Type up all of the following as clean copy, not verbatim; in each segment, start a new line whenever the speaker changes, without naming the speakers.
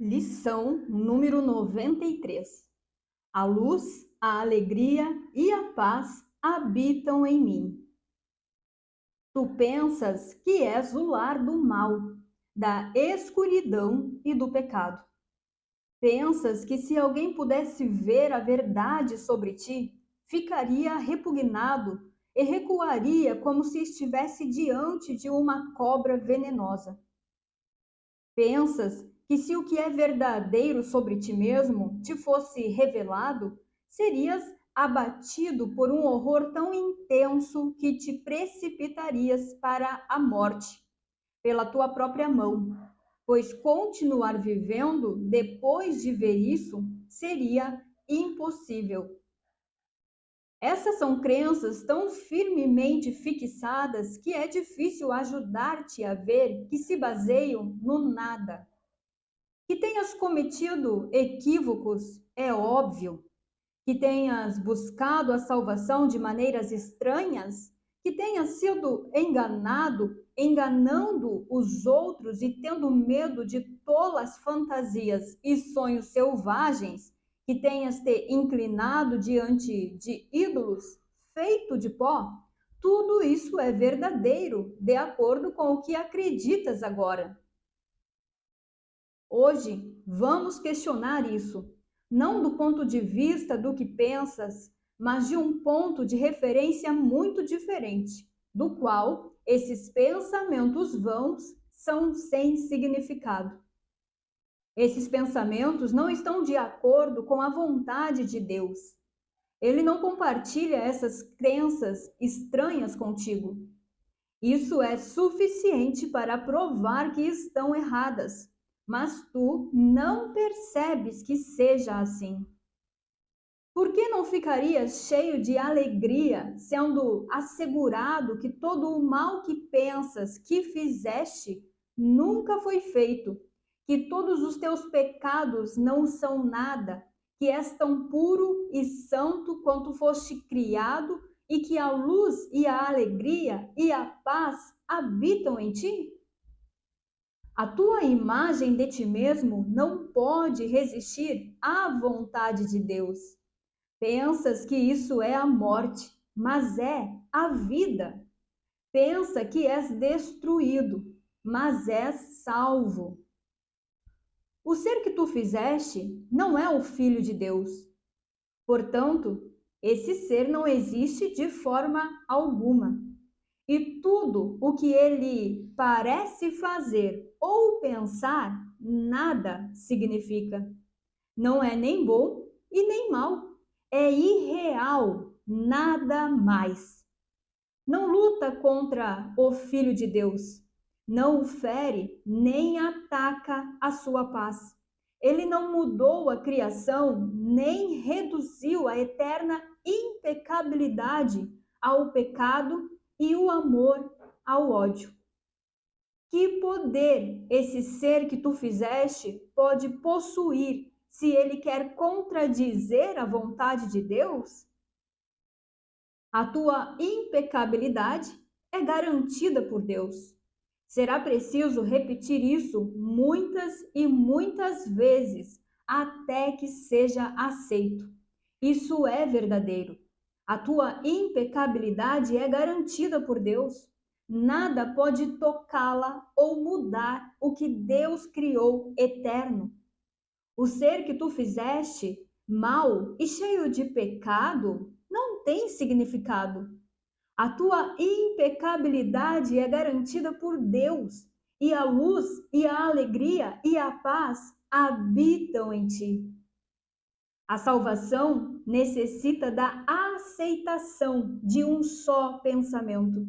Lição número 93. A luz, a alegria e a paz habitam em mim. Tu pensas que és o lar do mal, da escuridão e do pecado. Pensas que se alguém pudesse ver a verdade sobre ti, ficaria repugnado e recuaria como se estivesse diante de uma cobra venenosa. Pensas que se o que é verdadeiro sobre ti mesmo te fosse revelado, serias abatido por um horror tão intenso que te precipitarias para a morte, pela tua própria mão, pois continuar vivendo depois de ver isso seria impossível. Essas são crenças tão firmemente fixadas que é difícil ajudar-te a ver que se baseiam no nada. Que tenhas cometido equívocos é óbvio. Que tenhas buscado a salvação de maneiras estranhas, que tenhas sido enganado, enganando os outros e tendo medo de tolas fantasias e sonhos selvagens, que tenhas te inclinado diante de ídolos feito de pó, tudo isso é verdadeiro, de acordo com o que acreditas agora. Hoje, vamos questionar isso, não do ponto de vista do que pensas, mas de um ponto de referência muito diferente, do qual esses pensamentos vãos são sem significado. Esses pensamentos não estão de acordo com a vontade de Deus. Ele não compartilha essas crenças estranhas contigo. Isso é suficiente para provar que estão erradas, mas tu não percebes que seja assim. Por que não ficarias cheio de alegria, sendo assegurado que todo o mal que pensas que fizeste nunca foi feito, que todos os teus pecados não são nada, que és tão puro e santo quanto foste criado e que a luz e a alegria e a paz habitam em ti? A tua imagem de ti mesmo não pode resistir à vontade de Deus. Pensas que isso é a morte, mas é a vida. Pensa que és destruído, mas és salvo. O ser que tu fizeste não é o Filho de Deus. Portanto, esse ser não existe de forma alguma. E tudo o que ele parece fazer ou pensar, nada significa. Não é nem bom e nem mal. É irreal, nada mais. Não luta contra o Filho de Deus. Não o fere nem ataca a sua paz. Ele não mudou a criação, nem reduziu a eterna impecabilidade ao pecado e o amor ao ódio. Que poder esse ser que tu fizeste pode possuir se ele quer contradizer a vontade de Deus? A tua impecabilidade é garantida por Deus. Será preciso repetir isso muitas e muitas vezes até que seja aceito. Isso é verdadeiro. A tua impecabilidade é garantida por Deus. Nada pode tocá-la ou mudar o que Deus criou eterno. O ser que tu fizeste, mau e cheio de pecado, não tem significado. A tua impecabilidade é garantida por Deus, e a luz e a alegria e a paz habitam em ti. A salvação necessita da aceitação de um só pensamento.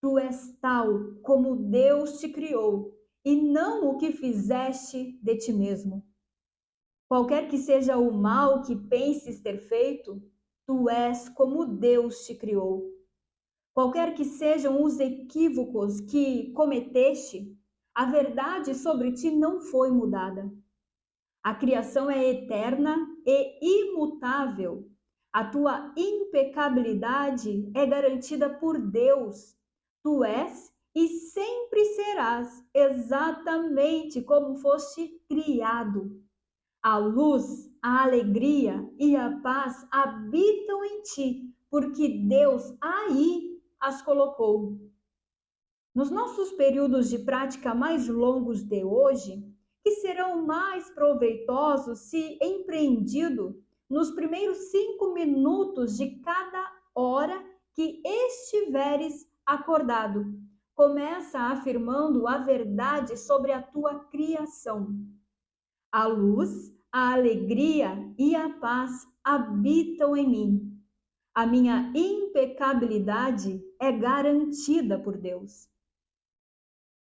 Tu és tal como Deus te criou, e não o que fizeste de ti mesmo. Qualquer que seja o mal que penses ter feito, tu és como Deus te criou. Qualquer que sejam os equívocos que cometeste, a verdade sobre ti não foi mudada. A criação é eterna e imutável. A tua impecabilidade é garantida por Deus. Tu és e sempre serás exatamente como foste criado. A luz, a alegria e a paz habitam em ti, porque Deus aí as colocou. Nos nossos períodos de prática mais longos de hoje, que serão mais proveitosos se empreendido nos primeiros 5 minutos de cada hora que estiveres acordado. Começa afirmando a verdade sobre a tua criação. A luz, a alegria e a paz habitam em mim. A minha impecabilidade é garantida por Deus.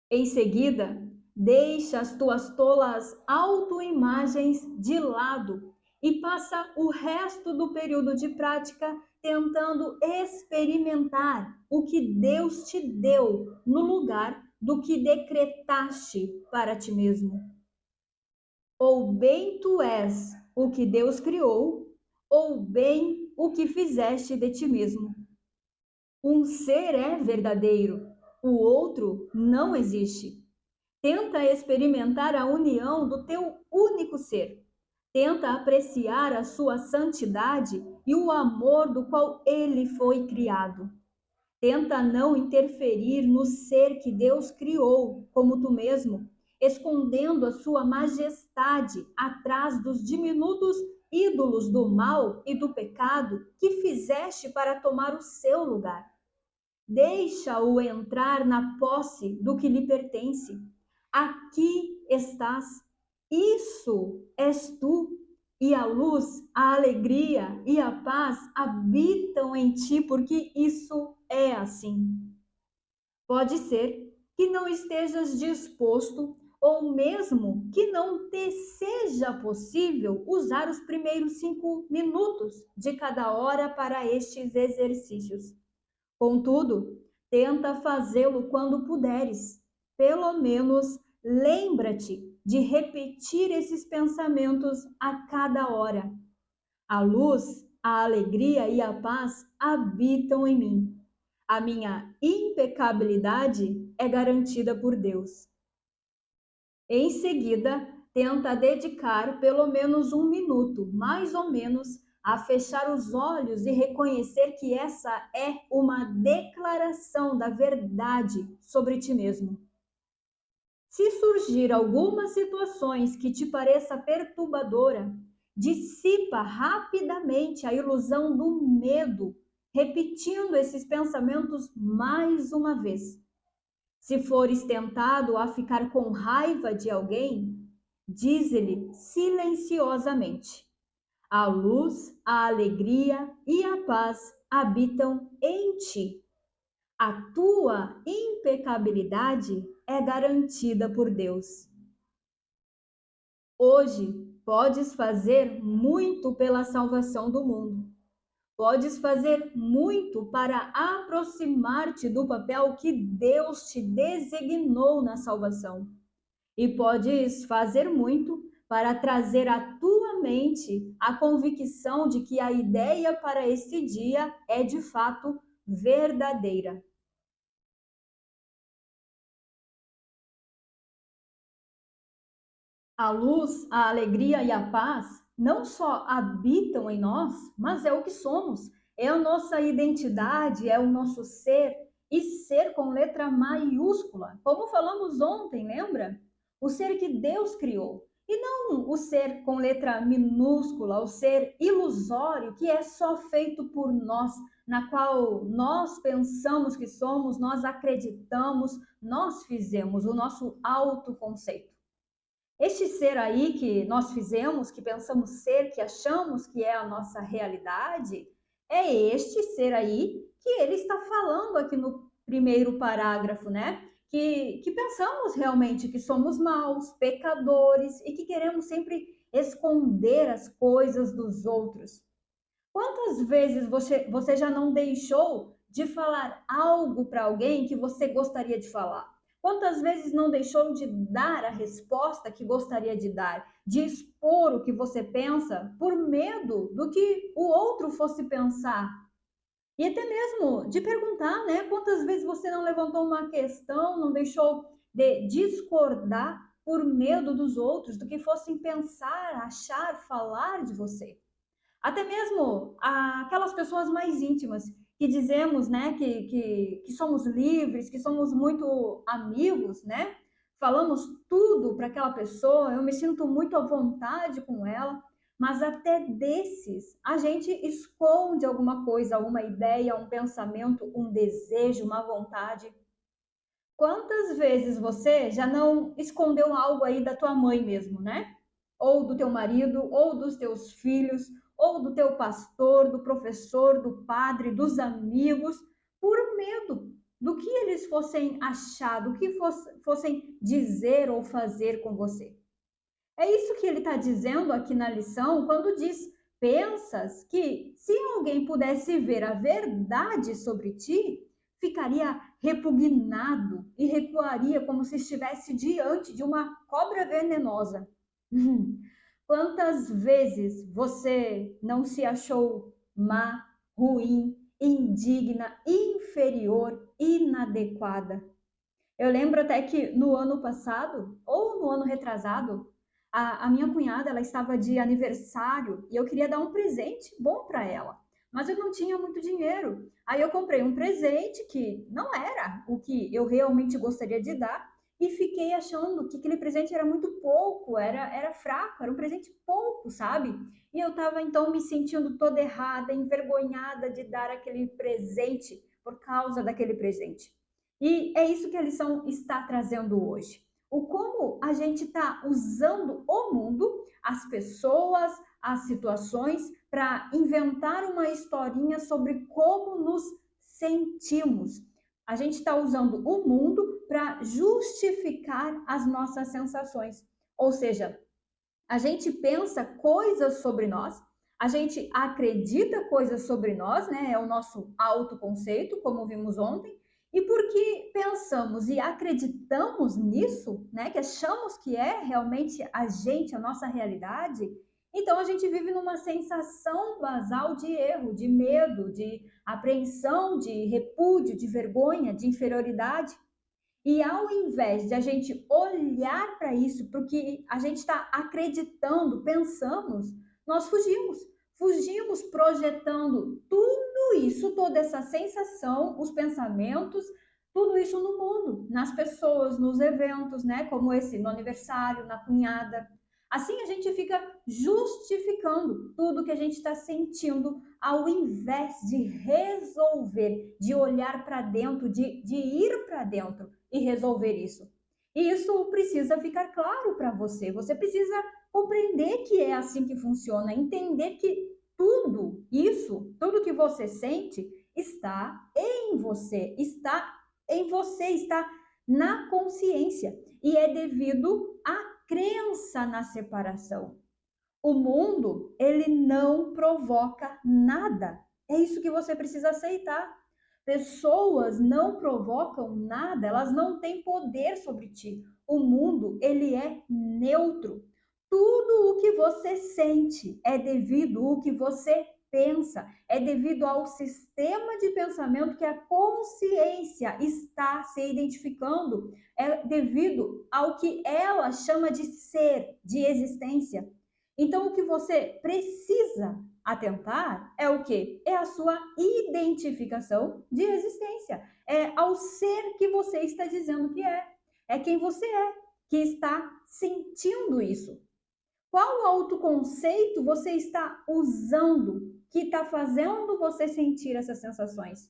Em seguida, deixa as tuas tolas autoimagens de lado e passa o resto do período de prática tentando experimentar o que Deus te deu no lugar do que decretaste para ti mesmo. Ou bem tu és o que Deus criou, ou bem o que fizeste de ti mesmo. Um ser é verdadeiro, o outro não existe. Tenta experimentar a união do teu único ser. Tenta apreciar a sua santidade e o amor do qual ele foi criado. Tenta não interferir no ser que Deus criou, como tu mesmo, escondendo a sua majestade atrás dos diminutos ídolos do mal e do pecado que fizeste para tomar o seu lugar. Deixa-o entrar na posse do que lhe pertence. Aqui estás, isso és tu, e a luz, a alegria e a paz habitam em ti, porque isso é assim. Pode ser que não estejas disposto, ou mesmo que não te seja possível usar os primeiros 5 minutos de cada hora para estes exercícios. Contudo, tenta fazê-lo quando puderes. Pelo menos lembra-te de repetir esses pensamentos a cada hora. A luz, a alegria e a paz habitam em mim. A minha impecabilidade é garantida por Deus. Em seguida, tenta dedicar pelo menos 1 minuto, mais ou menos, a fechar os olhos e reconhecer que essa é uma declaração da verdade sobre ti mesmo. Se surgir algumas situações que te pareça perturbadora, dissipa rapidamente a ilusão do medo, repetindo esses pensamentos mais uma vez. Se fores tentado a ficar com raiva de alguém, dize-lhe silenciosamente: a luz, a alegria e a paz habitam em ti. A tua impecabilidade é garantida por Deus. Hoje, podes fazer muito pela salvação do mundo. Podes fazer muito para aproximar-te do papel que Deus te designou na salvação. E podes fazer muito para trazer à tua mente a convicção de que a ideia para esse dia é de fato verdadeira. A luz, a alegria e a paz não só habitam em nós, mas é o que somos. É a nossa identidade, é o nosso ser, e ser com letra maiúscula, como falamos ontem, lembra? O ser que Deus criou. E não o ser com letra minúscula, o ser ilusório, que é só feito por nós, na qual nós pensamos que somos, nós acreditamos, nós fizemos o nosso autoconceito. Este ser aí que nós fizemos, que pensamos ser, que achamos que é a nossa realidade, é este ser aí que ele está falando aqui no primeiro parágrafo, né? Que pensamos realmente que somos maus, pecadores e que queremos sempre esconder as coisas dos outros. Quantas vezes você já não deixou de falar algo para alguém que você gostaria de falar? Quantas vezes não deixou de dar a resposta que gostaria de dar, de expor o que você pensa por medo do que o outro fosse pensar? E até mesmo de perguntar, né, quantas vezes você não levantou uma questão, não deixou de discordar por medo dos outros, do que fossem pensar, achar, falar de você. Até mesmo aquelas pessoas mais íntimas que dizemos, né, que somos livres, que somos muito amigos, né? Falamos tudo para aquela pessoa, eu me sinto muito à vontade com ela, mas até desses a gente esconde alguma coisa, uma ideia, um pensamento, um desejo, uma vontade. Quantas vezes você já não escondeu algo aí da tua mãe mesmo, né? Ou do teu marido, ou dos teus filhos, ou do teu pastor, do professor, do padre, dos amigos, por medo do que eles fossem achar, do que fossem dizer ou fazer com você. É isso que ele está dizendo aqui na lição quando diz: pensas que se alguém pudesse ver a verdade sobre ti, ficaria repugnado e recuaria como se estivesse diante de uma cobra venenosa. Quantas vezes você não se achou má, ruim, indigna, inferior, inadequada? Eu lembro até que no ano passado, ou no ano retrasado, a minha cunhada ela estava de aniversário e eu queria dar um presente bom para ela, mas eu não tinha muito dinheiro. Aí eu comprei um presente que não era o que eu realmente gostaria de dar e fiquei achando que aquele presente era muito pouco, era fraco, era um presente pouco, sabe? E eu estava então me sentindo toda errada, envergonhada de dar aquele presente por causa daquele presente. E é isso que a lição está trazendo hoje. O como a gente está usando o mundo, as pessoas, as situações, para inventar uma historinha sobre como nos sentimos. A gente está usando o mundo para justificar as nossas sensações. Ou seja, a gente pensa coisas sobre nós, a gente acredita coisas sobre nós, né? É o nosso autoconceito, como vimos ontem, e porque pensamos e acreditamos nisso, né? Que achamos que é realmente a gente, a nossa realidade, então a gente vive numa sensação basal de erro, de medo, de apreensão, de repúdio, de vergonha, de inferioridade. E ao invés de a gente olhar para isso, porque a gente está acreditando, pensamos, nós fugimos. Fugimos projetando tudo isso, toda essa sensação, os pensamentos, tudo isso no mundo, nas pessoas, nos eventos, né? Como esse no aniversário, na cunhada. Assim a gente fica justificando tudo que a gente está sentindo, ao invés de resolver, de olhar para dentro, de ir para dentro e resolver isso. E isso precisa ficar claro para você. Você precisa compreender que é assim que funciona, entender que tudo isso, tudo que você sente, está em você, está na consciência e é devido à crença na separação. O mundo, ele não provoca nada. É isso que você precisa aceitar. Pessoas não provocam nada, elas não têm poder sobre ti. O mundo, ele é neutro. Tudo o que você sente é devido ao que você pensa, é devido ao sistema de pensamento que a consciência está se identificando, é devido ao que ela chama de ser, de existência. Então, o que você precisa atentar é o que? É a sua identificação de existência. É ao ser que você está dizendo que é. É quem você é, que está sentindo isso. Qual autoconceito você está usando que está fazendo você sentir essas sensações?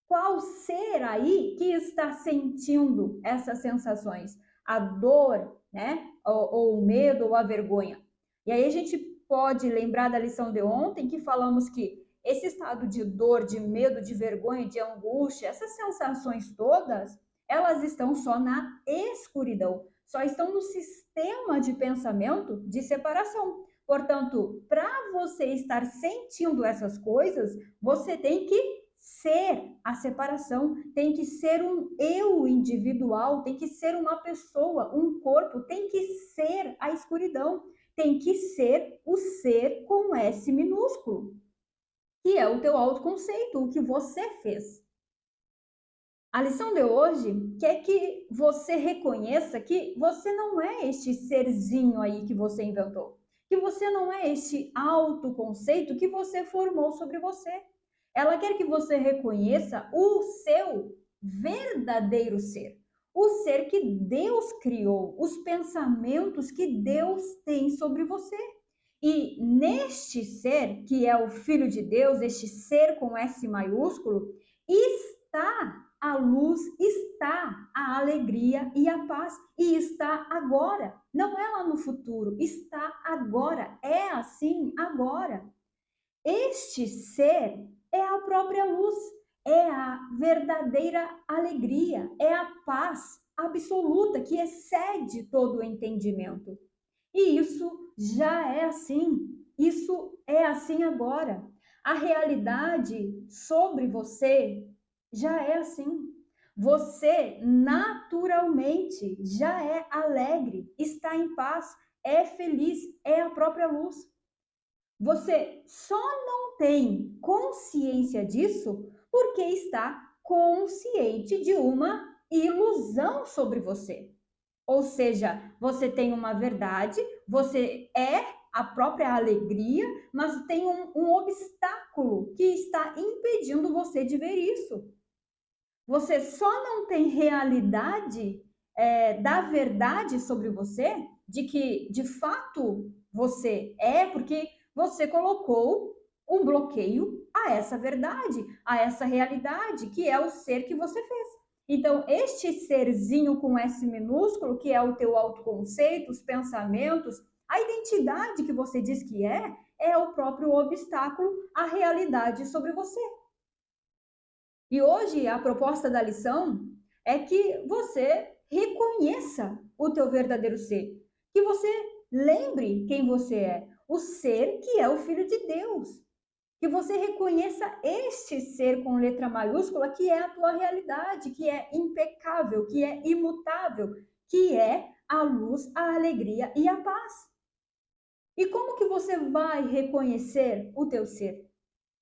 Qual ser aí que está sentindo essas sensações? A dor, né? Ou o medo ou a vergonha? E aí a gente pode lembrar da lição de ontem que falamos que esse estado de dor, de medo, de vergonha, de angústia, essas sensações todas, elas estão só na escuridão, só estão no sistema de pensamento de separação. Portanto, para você estar sentindo essas coisas, você tem que ser a separação, tem que ser um eu individual, tem que ser uma pessoa, um corpo, tem que ser a escuridão, tem que ser o ser com S minúsculo. que é o teu autoconceito, o que você fez. A lição de hoje quer que você reconheça que você não é este serzinho aí que você inventou, que você não é este autoconceito que você formou sobre você. Ela quer que você reconheça o seu verdadeiro ser, o ser que Deus criou, os pensamentos que Deus tem sobre você. E neste ser, que é o Filho de Deus, este ser com S maiúsculo, está a luz, está a alegria e a paz. E está agora. Não é lá no futuro, está agora. É assim agora. Este ser é a própria luz, é a verdadeira alegria, é a paz absoluta que excede todo o entendimento. E isso já é assim, isso é assim agora. A realidade sobre você já é assim. Você naturalmente já é alegre, está em paz, é feliz, é a própria luz. Você só não tem consciência disso porque está consciente de uma ilusão sobre você. Ou seja, você tem uma verdade, você é a própria alegria, mas tem um obstáculo que está impedindo você de ver isso. Você só não tem realidade da verdade sobre você, de que de fato você é, porque você colocou um bloqueio a essa verdade, a essa realidade, que é o ser que você fez. Então, este serzinho com S minúsculo, que é o teu autoconceito, os pensamentos, a identidade que você diz que é o próprio obstáculo à realidade sobre você. E hoje a proposta da lição é que você reconheça o teu verdadeiro ser, que você lembre quem você é, o ser que é o Filho de Deus, que você reconheça este ser com letra maiúscula que é a tua realidade, que é impecável, que é imutável, que é a luz, a alegria e a paz. E como que você vai reconhecer o teu ser?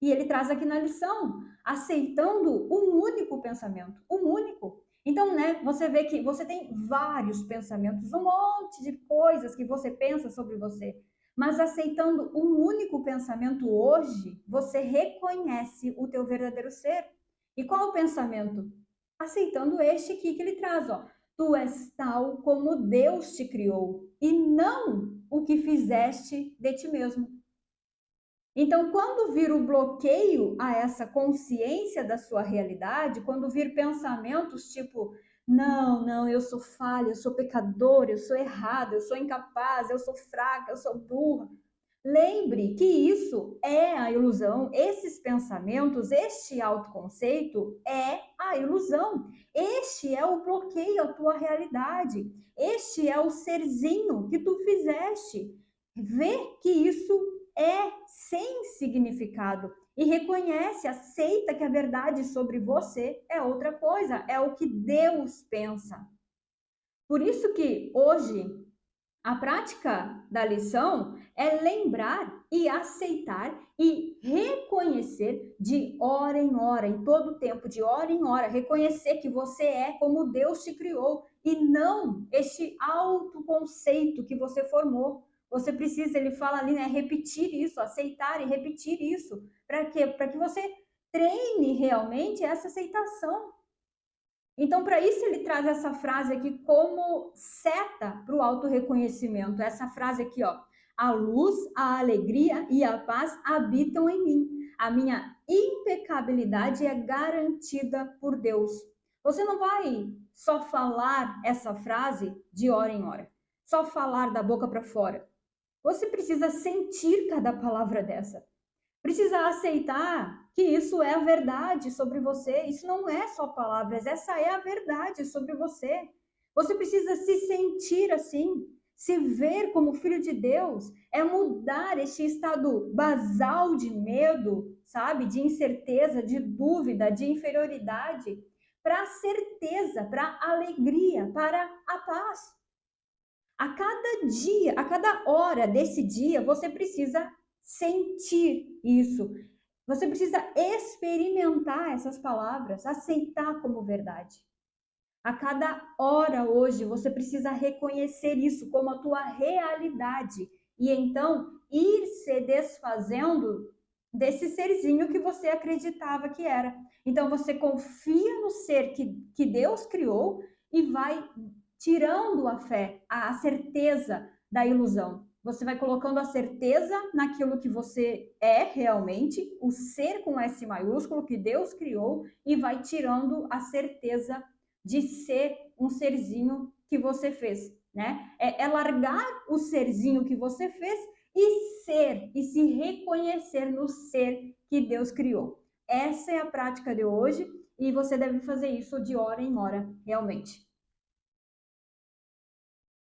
E ele traz aqui na lição, aceitando um único pensamento, um único. Então, né, você vê que você tem vários pensamentos, um monte de coisas que você pensa sobre você, mas aceitando um único pensamento hoje, você reconhece o teu verdadeiro ser. E qual o pensamento? Aceitando este aqui que ele traz, ó. Tu és tal como Deus te criou, e não o que fizeste de ti mesmo. Então, quando vir o bloqueio a essa consciência da sua realidade, quando vir pensamentos tipo, não, não, eu sou falha, eu sou pecadora, eu sou errada, eu sou incapaz, eu sou fraca, eu sou burra. Lembre que isso é a ilusão, esses pensamentos, este autoconceito é a ilusão. Este é o bloqueio à tua realidade. Este é o serzinho que tu fizeste. Vê que isso é sem significado e reconhece, aceita que a verdade sobre você é outra coisa, é o que Deus pensa. Por isso que hoje a prática da lição é lembrar e aceitar e reconhecer de hora em hora, em todo tempo, de hora em hora, reconhecer que você é como Deus te criou e não este autoconceito que você formou. Você precisa, ele fala ali, né, repetir isso, aceitar e repetir isso. Para quê? Para que você treine realmente essa aceitação. Então, para isso, ele traz essa frase aqui como seta para o autorreconhecimento. Essa frase aqui, ó. A luz, a alegria e a paz habitam em mim. A minha impecabilidade é garantida por Deus. Você não vai só falar essa frase de hora em hora, só falar da boca para fora. Você precisa sentir cada palavra dessa. Precisa aceitar que isso é a verdade sobre você. Isso não é só palavras, essa é a verdade sobre você. Você precisa se sentir assim, se ver como filho de Deus, é mudar este estado basal de medo, sabe? De incerteza, de dúvida, de inferioridade, para a certeza, para a alegria, para a paz. A cada dia, a cada hora desse dia, você precisa sentir isso, Você precisa experimentar essas palavras, aceitar como verdade. A cada hora hoje você precisa reconhecer isso como a tua realidade e então ir se desfazendo desse serzinho que você acreditava que era. Então você confia no ser que Deus criou e vai tirando a fé, a certeza da ilusão. Você vai colocando a certeza naquilo que você é realmente, o ser com S maiúsculo que Deus criou, e vai tirando a certeza de ser um serzinho que você fez, né? É largar o serzinho que você fez e ser, e se reconhecer no ser que Deus criou. Essa é a prática de hoje e você deve fazer isso de hora em hora, realmente.